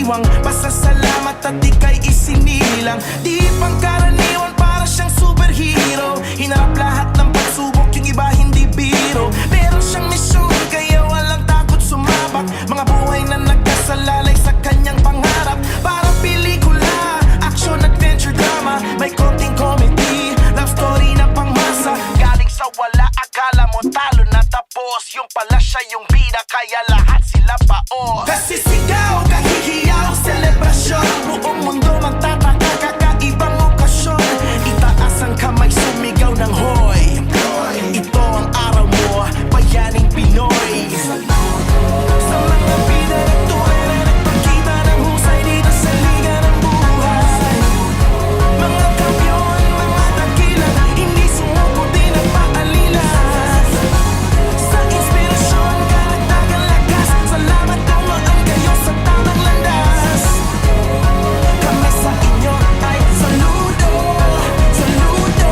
aswang. Pasasalamat at ika'y isinilang. Di pangkaraniwan, para siyang superhero. Hinarap lahat ng pagsubok, yung iba hindi biro. Meron siyang misyon, kaya walang takot sumabak. Mga buhay na nagkasalalay sa kanyang pangarap. Parang pelikula, action, adventure, drama. May konting comedy, love story na pangmasa. Galing sa wala, akala mo talo na tapos. Yung pala siya yung bida, kaya lahat sila paos. Kasi sigaw, kahihiyaw, selebrasyon. Buong mundo magtataka, kakaibang okasyon. Itaas ang kamay, sumigaw ng hoy. Ito ang araw mo, bayaning Pinoy. Sa mga bida ng tunay na nagpakita ng husay dito sa liga ng buhay. Mga kampiyon, mga dakila, hindi sumuko, di nagpaalila. Sa inspirasyon, karagdagang lakas. Salamat dumaan kayo sa tamang landas. Kami sa inyo ay saludo, saludo.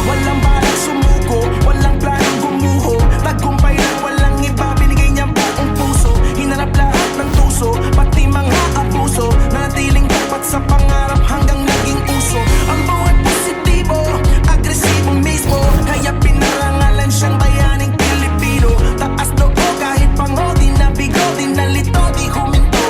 Walang balak sumuko, walang planong gumuho. Tagumpay lang, walang iba, binigay niya buong puso. Hinarap lahat ng tuso, pati mga abuso. Nanatiling tapat sa pangarap hanggang naging uso. Ang buhay positibo, agresibo mismo. Kaya pinarangalan siyang bayaning Pilipino. Taas loob kahit pango, di nabigo, di nalito, di huminto.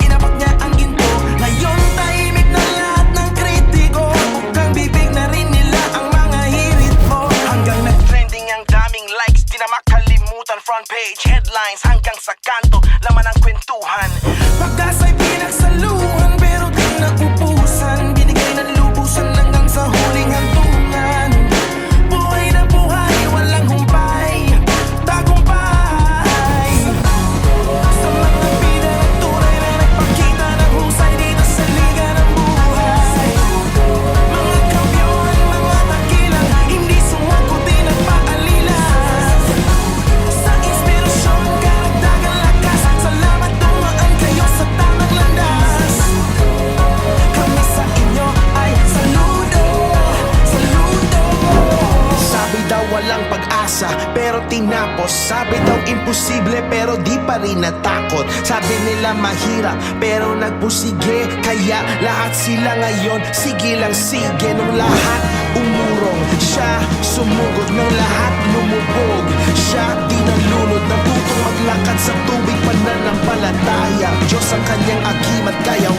Inabot niya ang ginto. Ngayon tahimik na lahat ng kritiko. Bukang bibig na rin nila ang mga hirit mo. Hanggang nag-trending ang daming likes, di na makalimutan. Front page, headlines, hanggang sa kanto, laman ang kwentuhan. Pagdasay pinagsaluhan, pero di naubusan. Binigay ng lubusan hanggang sa huling hantungan. Buhay na buhay, walang humpay, tagumpay. Sa mga bida ng tunay na nagpakita ng husay dito sa liga ng buhay. Mga kampiyon, mga dakilang, hindi sumuko, di nagpaalila. Sa inspirasyon, karagdagang lakas. Salamat dumaan kayo sa tamang landas. Kami sa inyo ay saludo, saludo. Sabi daw walang pag-asa, pero tinapos. Sabi daw imposible, pero di pa rin natakot. Sabi nila mahirap, pero nagpusige. Kaya lahat sila ngayon, sige lang sige. Nung lahat umurong, siya sumugod. Nung lahat lumubog, siya di nalunod. Natutong maglakad sa tubig, pananampalataya. Diyos ang kanyang agimat, kaya